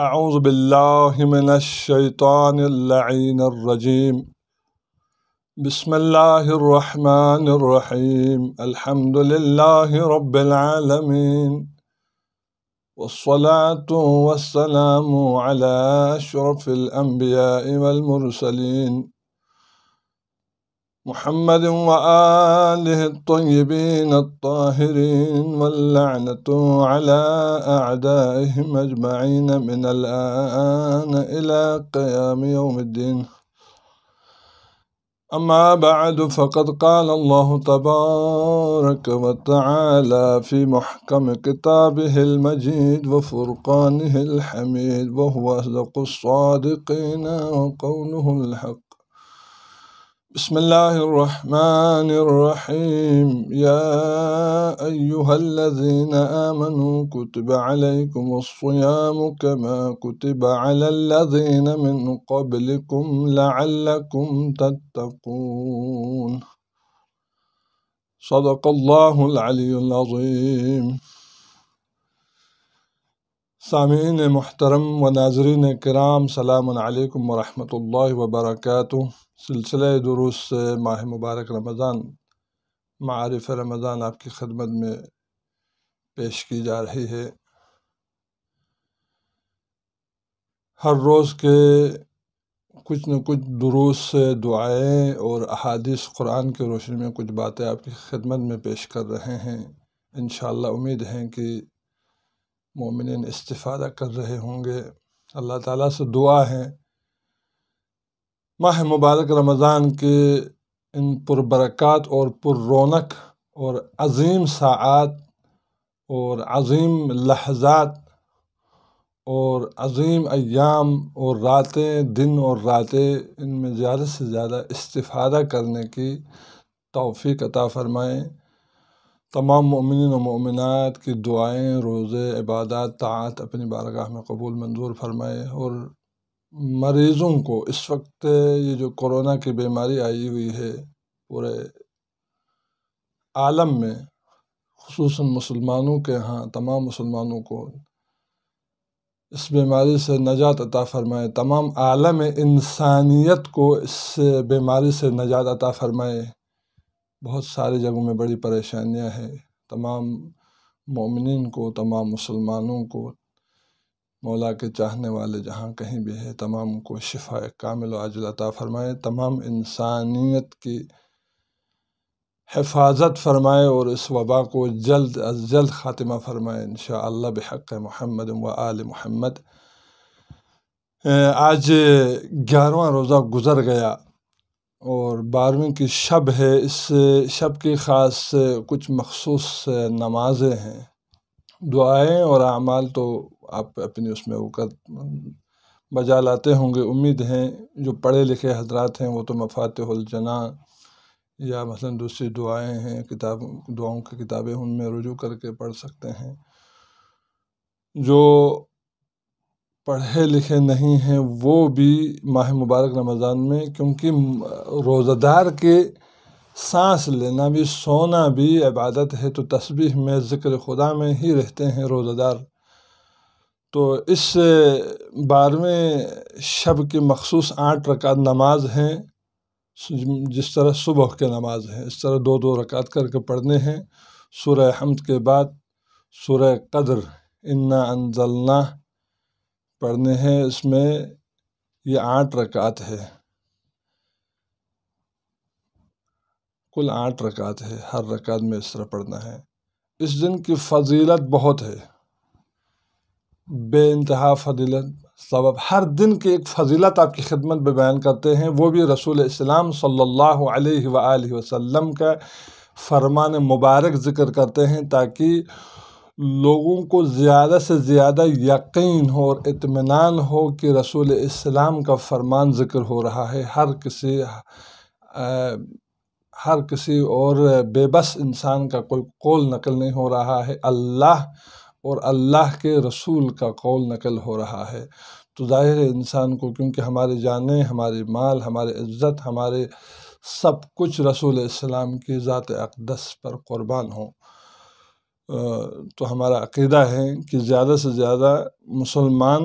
اعوذ باللہ من الشیطان اللعین الرجیم بسم اللہ الرحمن الرحیم الحمد للہ رب العالمین والصلاة والسلام علی اشرف الانبیاء والمرسلین محمد وآلہ الطیبین الطاہرین واللعنۃ علی اعدائہم اجمعین من الآن الی قیام یوم الدین اما بعد فقد قال اللہ تبارک وتعالی فی محکم کتابہ المجید وفرقانہ الحمید وهو اصدق الصادقین وقولہ الحق بسم اللہ الرحمن الرحیم یا ایہا الذین آمنوا کتب علیکم الصیام کما کتب علی الذین من قبلکم لعلکم تتقون صدق اللہ العلی العظیم۔ سامعین محترم و ناظرین کرام، سلام علیکم ورحمۃ اللہ وبرکاتہ۔ سلسلہ دروس سے ماہ مبارک رمضان معارف رمضان آپ کی خدمت میں پیش کی جا رہی ہے۔ ہر روز کے کچھ نہ کچھ دروس دعائیں اور احادیث قرآن کی روشنی میں کچھ باتیں آپ کی خدمت میں پیش کر رہے ہیں۔ انشاءاللہ امید ہے کہ مومنین استفادہ کر رہے ہوں گے۔ اللہ تعالیٰ سے دعا ہے ماہ مبارک رمضان کے ان پربرکات اور پر رونق اور عظیم ساعات اور عظیم لحظات اور عظیم ایام اور راتیں، دن اور راتیں، ان میں زیادہ سے زیادہ استفادہ کرنے کی توفیق عطا فرمائیں۔ تمام مومنین و مومنات کی دعائیں، روزے، عبادات، طاعات اپنی بارگاہ میں قبول منظور فرمائے، اور مریضوں کو اس وقت یہ جو کورونا کی بیماری آئی ہوئی ہے پورے عالم میں، خصوصاً مسلمانوں کے ہاں، تمام مسلمانوں کو اس بیماری سے نجات عطا فرمائے، تمام عالم انسانیت کو اس بیماری سے نجات عطا فرمائے۔ بہت ساری جگہوں میں بڑی پریشانیاں ہیں، تمام مومنین کو، تمام مسلمانوں کو، مولا کے چاہنے والے جہاں کہیں بھی ہے تمام کو شفا کامل و عاجل عطا فرمائے، تمام انسانیت کی حفاظت فرمائے اور اس وبا کو جلد از جلد خاتمہ فرمائے انشاءاللہ بحق محمد و آل محمد۔ آج 11واں روزہ گزر گیا اور 12ویں کی شب ہے۔ اس شب کی خاص کچھ مخصوص نمازیں ہیں، دعائیں اور اعمال تو آپ اپنی اس میں بجا لاتے ہوں گے۔ امید ہیں جو پڑھے لکھے حضرات ہیں وہ تو مفاتیح الجنان یا مثلا دوسری دعائیں ہیں، دعاؤں کی کتابیں، ان میں رجوع کر کے پڑھ سکتے ہیں۔ جو پڑھے لکھے نہیں ہیں وہ بھی ماہ مبارک رمضان میں، کیونکہ روزہ دار کے سانس لینا بھی، سونا بھی عبادت ہے، تو تسبیح میں، ذکر خدا میں ہی رہتے ہیں روزہ دار۔ تو اس 12ویں شب کی مخصوص 8 رکعت نماز ہیں، جس طرح صبح کے نماز ہیں، اس طرح 2 رکعت کر کے پڑھنے ہیں۔ سورہ حمد کے بعد سورہ قدر انا انزلناہ پڑھنے ہیں، اس میں یہ 8 رکعت ہے، کل 8 رکعت ہے، ہر رکعت میں اس طرح پڑھنا ہے۔ اس دن کی فضیلت بہت ہے، بے انتہا فضیلت، سبب ہر دن کی ایک فضیلت آپ کی خدمت میں بیان کرتے ہیں، وہ بھی رسول اسلام صلی اللہ علیہ وآلہ وسلم کا فرمان مبارک ذکر کرتے ہیں، تاکہ لوگوں کو زیادہ سے زیادہ یقین ہو اور اطمینان ہو کہ رسول اسلام کا فرمان ذکر ہو رہا ہے، ہر کسی اور بے بس انسان کا کوئی قول نقل نہیں ہو رہا ہے، اللہ اور اللہ کے رسول کا قول نقل ہو رہا ہے۔ تو ظاہر ہے انسان کو، کیونکہ ہماری جانیں، ہماری مال، ہماری عزت، ہمارے سب کچھ رسول اسلام کی ذات اقدس پر قربان ہوں، تو ہمارا عقیدہ ہے کہ زیادہ سے زیادہ مسلمان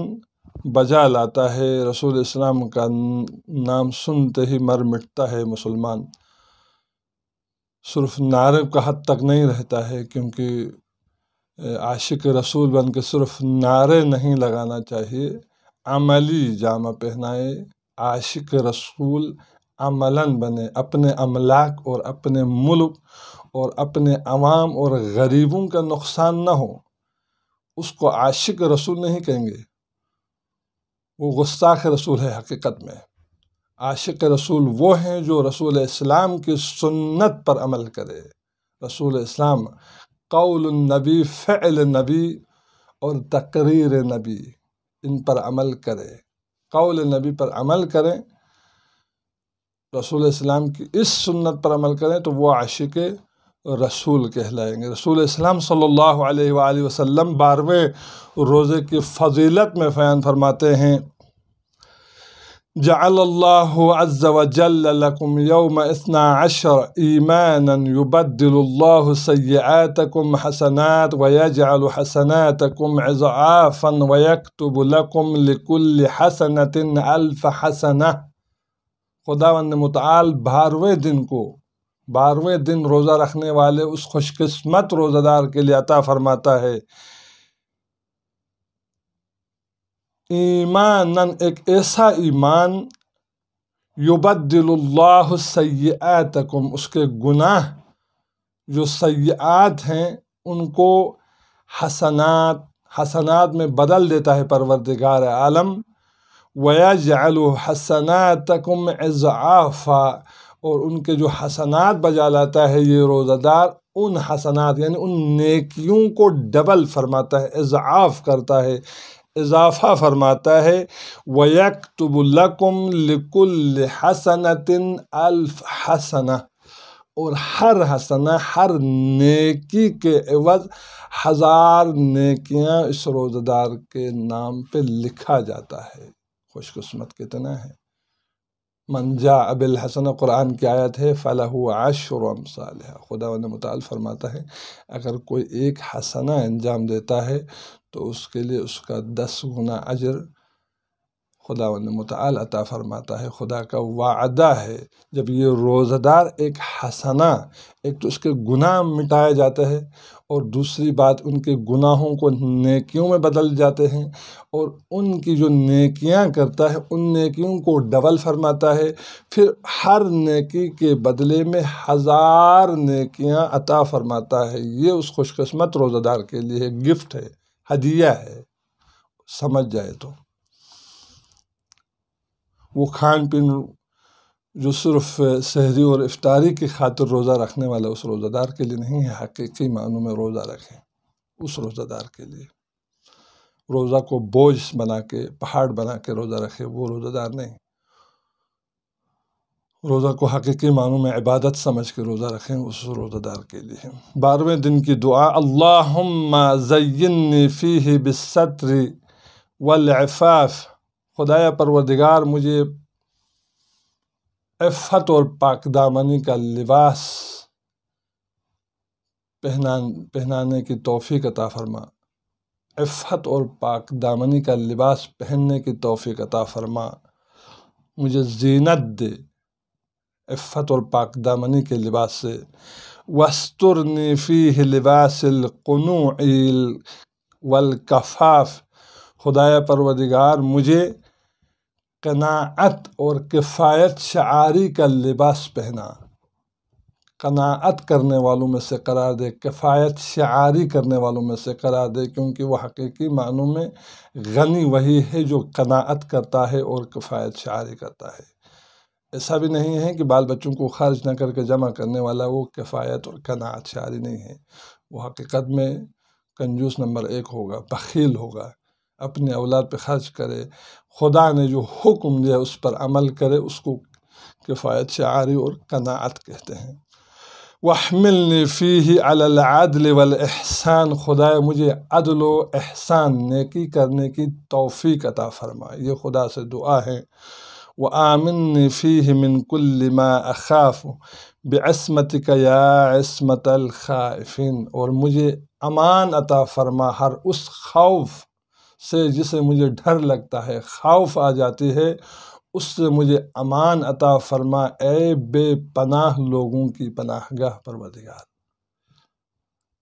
بجا لاتا ہے، رسول اسلام کا نام سنتے ہی مر مٹتا ہے مسلمان۔ صرف نعرے کا حد تک نہیں رہتا ہے، کیونکہ عاشق رسول بن کے صرف نعرے نہیں لگانا چاہیے، عملی جامہ پہنائے، عاشق رسول عملاً بنے، اپنے املاک اور اپنے ملک اور اپنے عوام اور غریبوں کا نقصان نہ ہو، اس کو عاشق رسول نہیں کہیں گے، وہ گستاخ رسول ہے حقیقت میں۔ عاشق رسول وہ ہیں جو رسول اسلام کی سنت پر عمل کرے۔ رسول اسلام قول النبی، فعل نبی اور تقریر نبی، ان پر عمل کرے، قول نبی پر عمل کریں، رسول اسلام کی اس سنت پر عمل کریں تو وہ عاشق رسول کہلائیں گے۔ رسول اسلام صلی اللہ علیہ وآلہ وسلم 12ویں روزے کی فضیلت میں بیان فرماتے ہیں، جعل اللہ عز وجل لکم یوم 12 ایمانا یبدل اللہ سیئاتکم حسنات ویجعل حسناتکم اضعافا ویکتب لکم لکل حسنۃ 1000 حسنہ۔ خداوند متعال 12ویں دن روزہ رکھنے والے اس خوش قسمت روزہ دار کے لیے عطا فرماتا ہے ایماناً، ایک ایسا ایمان، یبدل اللہ سیئاتکم، اس کے گناہ جو سیئات ہیں ان کو حسنات میں بدل دیتا ہے پروردگار عالم، وَيَجْعَلُ حَسَنَاتَكُمْ اضعافا، اور ان کے جو حسنات بجا لاتا ہے یہ روزہ دار، ان حسنات یعنی ان نیکیوں کو ڈبل فرماتا ہے، اضعاف کرتا ہے، اضافہ فرماتا ہے، وَيَكْتُبُ لَكُمْ لِكُلِّ حَسَنَةٍ 1000 حسنہ، اور ہر حسنہ، ہر نیکی کے عوض 1000 نیکیاں اس روزہ دار کے نام پہ لکھا جاتا ہے۔ خوش قسمت کتنا ہے۔ من جاء بالحسنہ، قرآن کی آیت ہے، فَلَهُ 10 أمثالها۔ خداوند متعال فرماتا ہے اگر کوئی ایک حسنہ انجام دیتا ہے تو اس کے لیے اس کا 10 گنا اجر خداوند متعال عطا فرماتا ہے۔ خدا کا وعدہ ہے، جب یہ روزہ دار ایک حسنہ، ایک تو اس کے گناہ مٹائے جاتے ہیں، اور دوسری بات ان کے گناہوں کو نیکیوں میں بدل جاتے ہیں، اور ان کی جو نیکیاں کرتا ہے ان نیکیوں کو ڈبل فرماتا ہے، پھر ہر نیکی کے بدلے میں 1000 نیکیاں عطا فرماتا ہے۔ یہ اس خوش قسمت روزہ دار کے لیے گفٹ ہے، ہدیہ ہے، سمجھ جائے تو۔ وہ کھان پین جو صرف سحری اور افطاری کی خاطر روزہ رکھنے والا اس روزہ دار کے لیے نہیں ہے، حقیقی معنوں میں روزہ رکھیں اس روزہ دار کے لیے۔ روزہ کو بوجھ بنا کے، پہاڑ بنا کے روزہ رکھے، وہ روزہ دار نہیں۔ روزہ کو حقیقی معنوں میں عبادت سمجھ کے روزہ رکھیں، اس روزہ دار کے لیے۔ 12ویں دن کی دعا، اللہم زینی فیہ بالستر والعفاف، خدایا پروردگار مجھے عفت اور پاک دامنی کا لباس پہنانے کی توفیق عطا فرما، عفت اور پاک دامنی کا لباس پہننے کی توفیق عطا فرما، مجھے زینت دے عفت اور پاک دامنی کے لباس سے۔ وَاسْتُرْنِي فِيهِ لِبَاسِ الْقُنُوعِ وَالْكَفَافِ، خدایا پروردگار مجھے قناعت اور کفایت شعاری کا لباس پہنا، قناعت کرنے والوں میں سے قرار دے، کفایت شعاری کرنے والوں میں سے قرار دے، کیونکہ وہ حقیقی معنوں میں غنی وہی ہے جو قناعت کرتا ہے اور کفایت شعاری کرتا ہے۔ ایسا بھی نہیں ہے کہ بال بچوں کو خرچ نہ کر کے جمع کرنے والا وہ کفایت اور قناعت شعاری نہیں ہے، وہ حقیقت میں کنجوس نمبر 1 ہوگا، بخیل ہوگا، اپنے اولاد پہ خرچ کرے، خدا نے جو حکم دیا اس پر عمل کرے، اس کو کفایت شعاری اور قناعت کہتے ہیں۔ وَاحْمِلْنِي فِيهِ عَلَى الْعَدْلِ وَالْإِحْسَانِ، خدایا مجھے عدل و احسان، نیکی کرنے کی توفیق عطا فرما، یہ خدا سے دعا ہے۔ وَآمِنِّي فِيهِ مِنْ كُلِّ مَا أَخَافُ بِعِصْمَتِكَ يَا عِصْمَةَ الْخَائِفِينَ، اور مجھے امان عطا فرما ہر اس خوف سے جسے مجھے ڈر لگتا ہے، خوف آ جاتی ہے، اس سے مجھے امان عطا فرما اے بے پناہ لوگوں کی پناہ گاہ پروردگار۔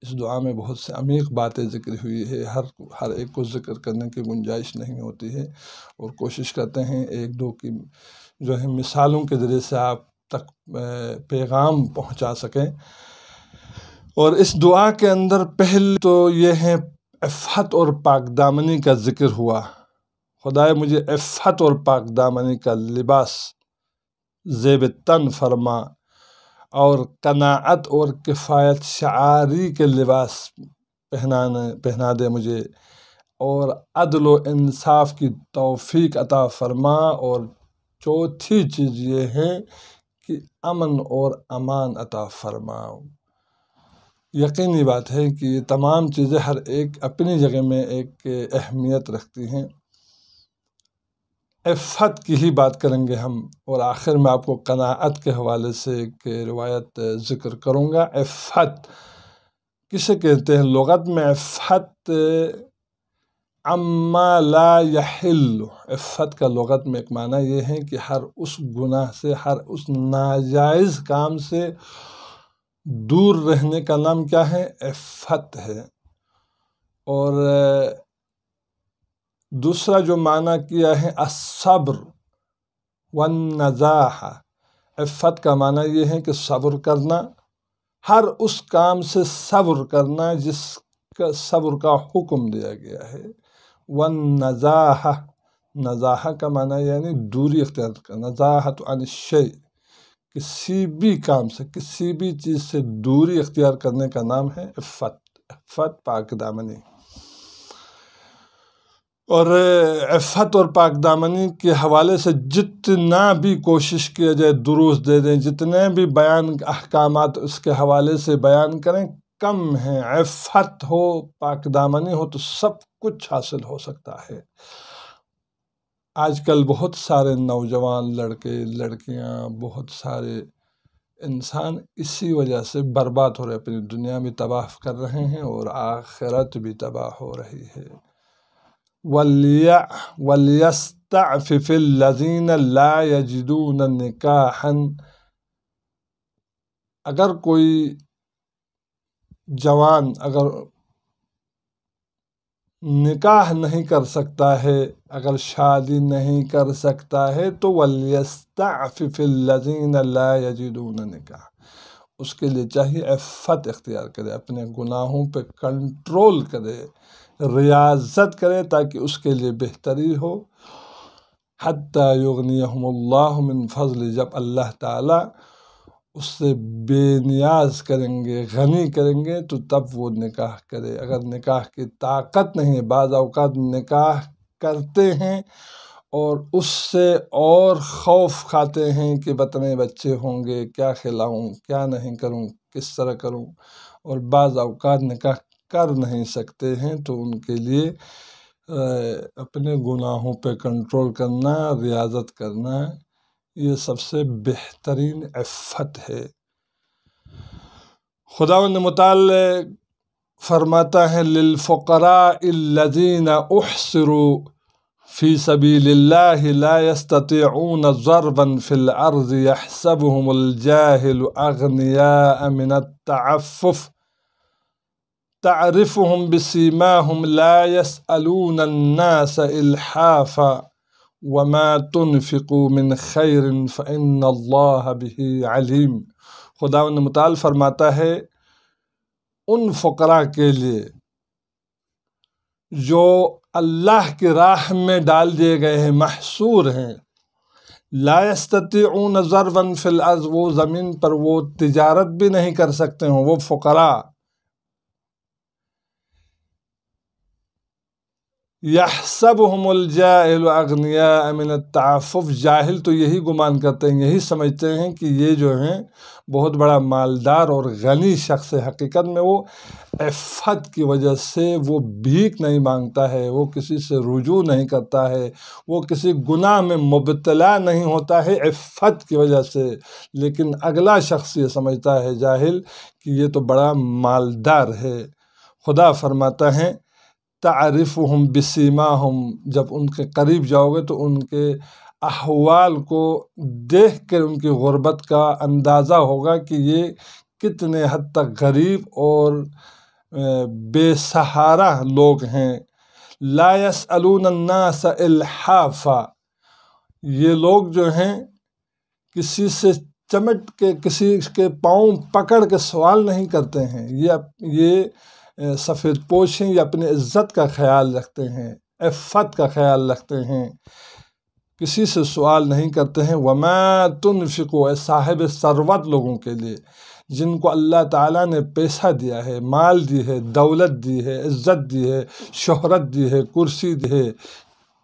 اس دعا میں بہت سے عمیق باتیں ذکر ہوئی ہے، ہر ایک کو ذکر کرنے کی گنجائش نہیں ہوتی ہے، اور کوشش کرتے ہیں ایک دو کی جو ہے مثالوں کے ذریعے سے آپ تک پیغام پہنچا سکیں۔ اور اس دعا کے اندر پہل تو یہ ہے عفت اور پاک دامنی کا ذکر ہوا۔ خدائے مجھے عفت اور پاک دامنی کا لباس زیب تن فرما، اور قناعت اور کفایت شعاری کے لباس پہنا دے مجھے، اور عدل و انصاف کی توفیق عطا فرما، اور چوتھی چیز یہ ہے کہ امن اور امان عطا فرما۔ یقینی بات ہے کہ یہ تمام چیزیں ہر ایک اپنی جگہ میں ایک اہمیت رکھتی ہیں۔ عفت کی ہی بات کریں گے ہم، اور آخر میں آپ کو قناعت کے حوالے سے ایک روایت ذکر کروں گا۔ عفت کسے کہتے ہیں لغت میں؟ عفت عما لا یحل، عفت کا لغت میں ایک معنی یہ ہے کہ ہر اس گناہ سے، ہر اس ناجائز کام سے دور رہنے کا نام کیا ہے؟ عفت ہے۔ اور دوسرا جو معنی کیا ہے الصبر والنزاحہ، عفت کا معنی یہ ہے کہ صبر کرنا، ہر اس کام سے صبر کرنا جس کا صبر کا حکم دیا گیا ہے۔ والنزاحہ، نزاحہ کا معنی یعنی دوری اختیار کرنا، نزاحت عن الشیء، کسی بھی کام سے، کسی بھی چیز سے دوری اختیار کرنے کا نام ہے عفت، عفت پاک دامنی۔ اور عفت اور پاک دامنی کے حوالے سے جتنا بھی کوشش کیا جائے دروس دے دیں، جتنے بھی بیان احکامات اس کے حوالے سے بیان کریں کم ہیں۔ عفت ہو، پاک دامنی ہو تو سب کچھ حاصل ہو سکتا ہے۔ آج کل بہت سارے نوجوان لڑکے لڑکیاں، بہت سارے انسان اسی وجہ سے برباد ہو رہے، اپنی دنیا بھی تباہ کر رہے ہیں اور آخرت بھی تباہ ہو رہی ہے۔ وَلْيَسْتَعْفِفِ الَّذِينَ لَا يَجِدُونَ نِكَاحًا، اگر کوئی جوان اگر نکاح نہیں کر سکتا ہے، اگر شادی نہیں کر سکتا ہے تو وَلْيَسْتَعْفِفِ الَّذِينَ لَا يَجِدُونَ نِكَاحًا، اس کے لیے چاہیے عفت اختیار کرے، اپنے گناہوں پہ کنٹرول کرے، ریاضت کرے، تاکہ اس کے لیے بہتری ہو۔ حتی یغنیہم اللہ من فضل، جب اللہ تعالیٰ اس سے بے نیاز کریں گے، غنی کریں گے، تو تب وہ نکاح کرے۔ اگر نکاح کی طاقت نہیں، بعض اوقات نکاح کرتے ہیں اور اس سے اور خوف کھاتے ہیں کہ بطنے بچے ہوں گے، کیا کھلاؤں، کیا نہیں کروں، کس طرح کروں، اور بعض اوقات نکاح کر نہیں سکتے ہیں، تو ان کے لیے اپنے گناہوں پہ کنٹرول کرنا، ریاضت کرنا، یہ سب سے بہترین عفت ہے۔ خداوند متعال فرماتا ہے للفقراء الذین احصروا فی سبیل اللہ لا یستطیعون ضربا فی الارض یحسبهم الجاہل اغنیاء من التعفف تعرفهم بسیماهم لا يسألون الناس الحافا وما تنفقوا من خیر فإن اللہ به علیم۔ خداوند متعال فرماتا ہے ان فقراء کے لیے جو اللہ کی راہ میں ڈال دیے گئے ہیں، محصور ہیں، لا یستطیعون ضربا فی الارض، وہ زمین پر وہ تجارت بھی نہیں کر سکتے ہیں، وہ فقراء، یحسبهم الجاہل اغنیاء من التعفف، جاہل تو یہی گمان کرتے ہیں، یہی سمجھتے ہیں کہ یہ جو ہیں بہت بڑا مالدار اور غنی شخص ہے۔ حقیقت میں وہ عفت کی وجہ سے وہ بھیک نہیں مانگتا ہے، وہ کسی سے رجوع نہیں کرتا ہے، وہ کسی گناہ میں مبتلا نہیں ہوتا ہے عفت کی وجہ سے، لیکن اگلا شخص یہ سمجھتا ہے جاہل کہ یہ تو بڑا مالدار ہے۔ خدا فرماتا ہے تعرفهم بسیماہم، جب ان کے قریب جاؤ گے تو ان کے احوال کو دیکھ کر ان کی غربت کا اندازہ ہوگا کہ یہ کتنے حد تک غریب اور بے سہارا لوگ ہیں۔ لا يسألون الناس الحافا، یہ لوگ جو ہیں کسی سے چمٹ کے، کسی کے پاؤں پکڑ کے سوال نہیں کرتے ہیں، یہ سفید پوش ہیں، یہ اپنی عزت کا خیال رکھتے ہیں، عفت کا خیال رکھتے ہیں، کسی سے سوال نہیں کرتے ہیں۔ وما تنفقوا، صاحب ثروت لوگوں کے لیے جن کو اللہ تعالیٰ نے پیسہ دیا ہے، مال دی ہے، دولت دی ہے، عزت دی ہے، شہرت دی ہے، کرسی دی ہے،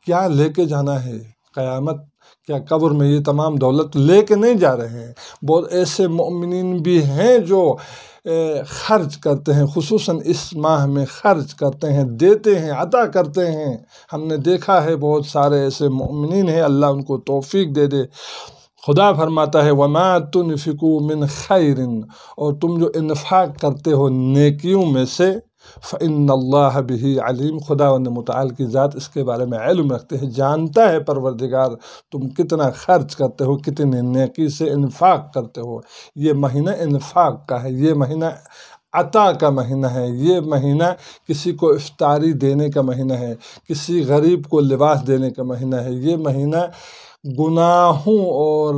کیا لے کے جانا ہے قیامت؟ کیا قبر میں یہ تمام دولت لے کے نہیں جا رہے ہیں؟ بہت ایسے مومنین بھی ہیں جو خرچ کرتے ہیں، خصوصاً اس ماہ میں خرچ کرتے ہیں، دیتے ہیں، عطا کرتے ہیں۔ ہم نے دیکھا ہے بہت سارے ایسے مومنین ہیں، اللہ ان کو توفیق دے دے۔ خدا فرماتا ہے وما تنفقوا من خیر، اور تم جو انفاق کرتے ہو نیکیوں میں سے، فإن اللہ بہ علیم، خداوند متعال کی ذات اس کے بارے میں علم رکھتے ہیں، جانتا ہے پروردگار تم کتنا خرچ کرتے ہو، کتنے نیکی سے انفاق کرتے ہو۔ یہ مہینہ انفاق کا ہے، یہ مہینہ عطا کا مہینہ ہے، یہ مہینہ کسی کو افطاری دینے کا مہینہ ہے، کسی غریب کو لباس دینے کا مہینہ ہے، یہ مہینہ گناہوں اور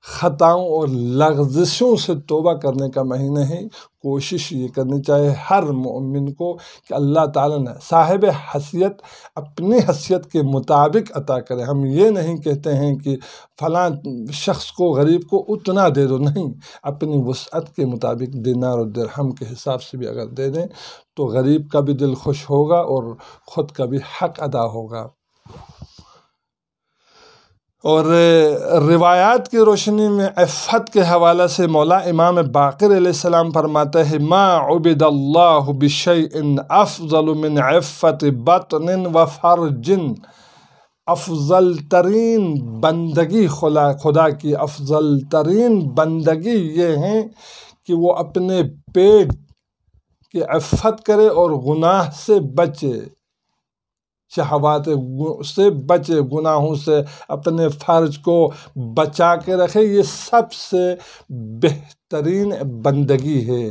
خطاؤں اور لغزشوں سے توبہ کرنے کا مہینہ ہے۔ کوشش یہ کرنی چاہیے ہر مومن کو کہ اللہ تعالیٰ نے صاحب حیثیت اپنی حیثیت کے مطابق عطا کرے۔ ہم یہ نہیں کہتے ہیں کہ فلاں شخص کو، غریب کو اتنا دے دو، نہیں، اپنی وسعت کے مطابق دینار اور درہم کے حساب سے بھی اگر دے دیں تو غریب کا بھی دل خوش ہوگا اور خود کا بھی حق ادا ہوگا۔ اور روایات کی روشنی میں عفت کے حوالے سے مولا امام باقر علیہ السلام فرماتے ہیں ما عبد اللہ بشیء افضل من عفت بطن و فرج، افضل ترین بندگی خدا کی افضل ترین بندگی یہ ہے کہ وہ اپنے پیٹ کی عفت کرے اور گناہ سے بچے، شہوات سے بچے، گناہوں سے اپنے فرج کو بچا کے رکھے، یہ سب سے بہترین بندگی ہے۔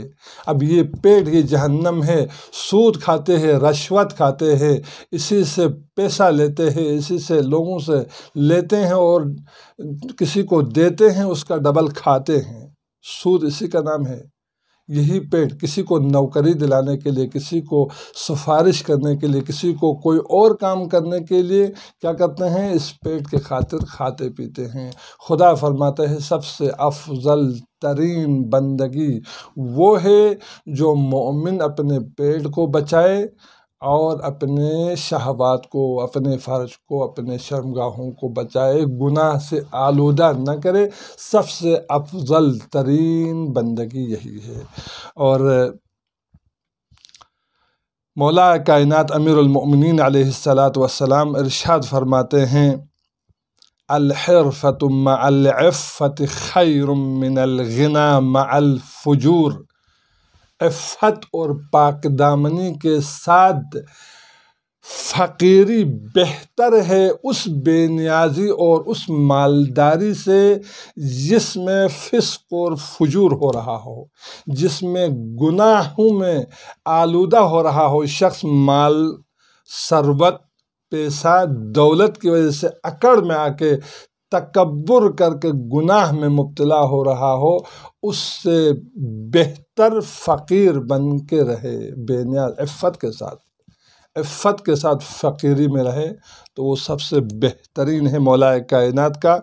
اب یہ پیٹ یہ جہنم ہے، سود کھاتے ہیں، رشوت کھاتے ہیں، اسی سے پیسہ لیتے ہیں، اسی سے لوگوں سے لیتے ہیں اور کسی کو دیتے ہیں، اس کا ڈبل کھاتے ہیں، سود اسی کا نام ہے۔ یہی پیٹ کسی کو نوکری دلانے کے لیے، کسی کو سفارش کرنے کے لیے، کسی کو کوئی اور کام کرنے کے لیے کیا کرتے ہیں؟ اس پیٹ کے خاطر کھاتے پیتے ہیں۔ خدا فرماتا ہے سب سے افضل ترین بندگی وہ ہے جو مومن اپنے پیٹ کو بچائے اور اپنے شہوات کو، اپنے فرج کو، اپنے شرمگاہوں کو بچائے، گناہ سے آلودہ نہ کرے۔ سب سے افضل ترین بندگی یہی ہے۔ اور مولا کائنات امیر المؤمنین علیہ السلام ارشاد فرماتے ہیں الحرفۃ مع العفۃ خیر من الغنى مع الفجور، عفت اور پاک دامنی کے ساتھ فقیری بہتر ہے اس بے نیازی اور اس مالداری سے جس میں فسق اور فجور ہو رہا ہو، جس میں گناہوں میں آلودہ ہو رہا ہو، شخص مال، ثروت، پیسہ، دولت کی وجہ سے اکڑ میں آ کے تکبر کر کے گناہ میں مبتلا ہو رہا ہو، اس سے بہتر فقیر بن کے رہے، بے نیاز، عفت کے ساتھ فقیری میں رہے تو وہ سب سے بہترین ہے۔ مولا کائنات کا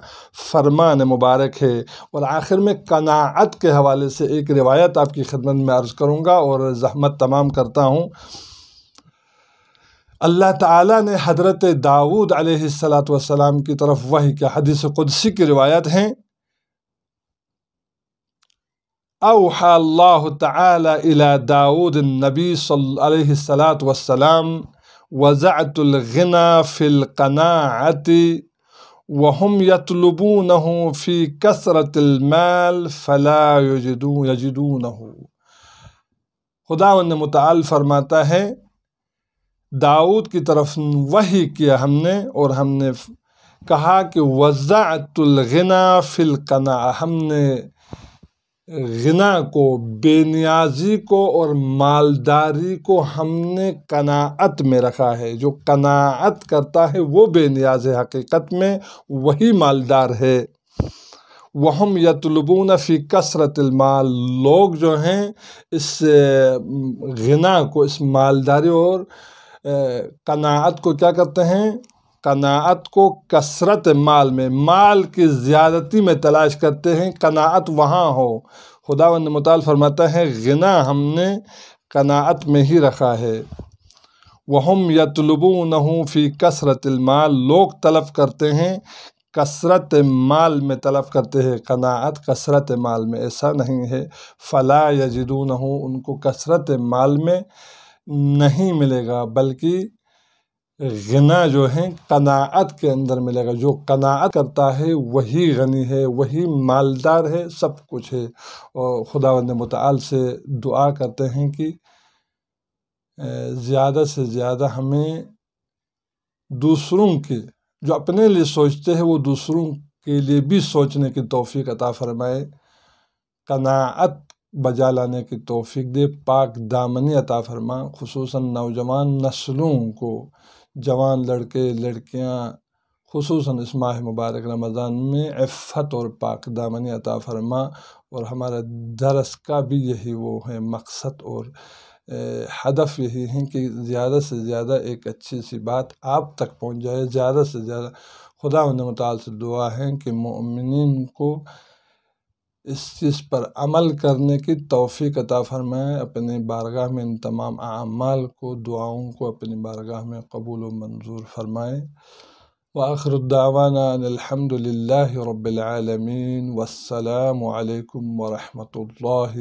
فرمان مبارک ہے۔ اور آخر میں قناعت کے حوالے سے ایک روایت آپ کی خدمت میں عرض کروں گا اور زحمت تمام کرتا ہوں۔ اللہ تعالیٰ نے حضرت داؤد علیہ السلام کی طرف وحی کیا، حدیث قدسی کی روایت ہیں، اوحى اللہ تعالی الى داود النبی صلی علیہ السلام وزعت الغنى في القناعة وهم يطلبونه في كثرة المال فلا يجدونه۔ خداوند متعال فرماتا ہے داؤد کی طرف وحی کیا ہم نے، اور ہم نے کہا کہ وضعت الغنا فی القناعہ، ہم نے غنا کو، بے نیازی کو اور مالداری کو ہم نے قناعت میں رکھا ہے۔ جو قناعت کرتا ہے وہ بے نیاز ہے، حقیقت میں وہی مالدار ہے۔ وَهُمْ يَطْلُبُونَ فِي كَثْرَةِ المال، لوگ جو ہیں اس غنا کو، اس مالداری اور قناعت کو کیا کرتے ہیں؟ قناعت کو کثرت مال میں، مال کی زیادتی میں تلاش کرتے ہیں، قناعت وہاں ہو۔ خداوند متعال فرماتا ہے غنا ہم نے قناعت میں ہی رکھا ہے۔ وَهُمْ يَطْلُبُونَهُ فِي كَثْرَةِ المال، لوگ طلب کرتے ہیں، کثرت مال میں طلب کرتے ہیں، قناعت کثرت مال میں، ایسا نہیں ہے۔ فَلَا يَجِدُونَهُ، ان کو کثرت مال میں نہیں ملے گا، بلکہ غنا جو ہے قناعت کے اندر ملے گا۔ جو قناعت کرتا ہے وہی غنی ہے، وہی مالدار ہے، سب کچھ ہے۔ اور خداوند متعال سے دعا کرتے ہیں کہ زیادہ سے زیادہ ہمیں دوسروں کے، جو اپنے لیے سوچتے ہیں وہ دوسروں کے لیے بھی سوچنے کی توفیق عطا فرمائے، قناعت بجا لانے کی توفیق دے، پاک دامنی عطا فرما، خصوصاً نوجوان نسلوں کو، جوان لڑکے لڑکیاں، خصوصاً اس ماہ مبارک رمضان میں عفت اور پاک دامنی عطا فرما۔ اور ہمارا درس کا بھی یہی وہ ہے مقصد اور ہدف، یہی ہے کہ زیادہ سے زیادہ ایک اچھی سی بات آپ تک پہنچ جائے، زیادہ سے زیادہ۔ خداوند متعال سے دعا ہے کہ مومنین کو اس چیز پر عمل کرنے کی توفیق عطا فرمائے، اپنی بارگاہ میں ان تمام اعمال کو، دعاؤں کو اپنی بارگاہ میں قبول و منظور فرمائے۔ وآخر الدعوانا ان الحمد للہ رب العالمین، والسلام علیکم ورحمۃ اللہ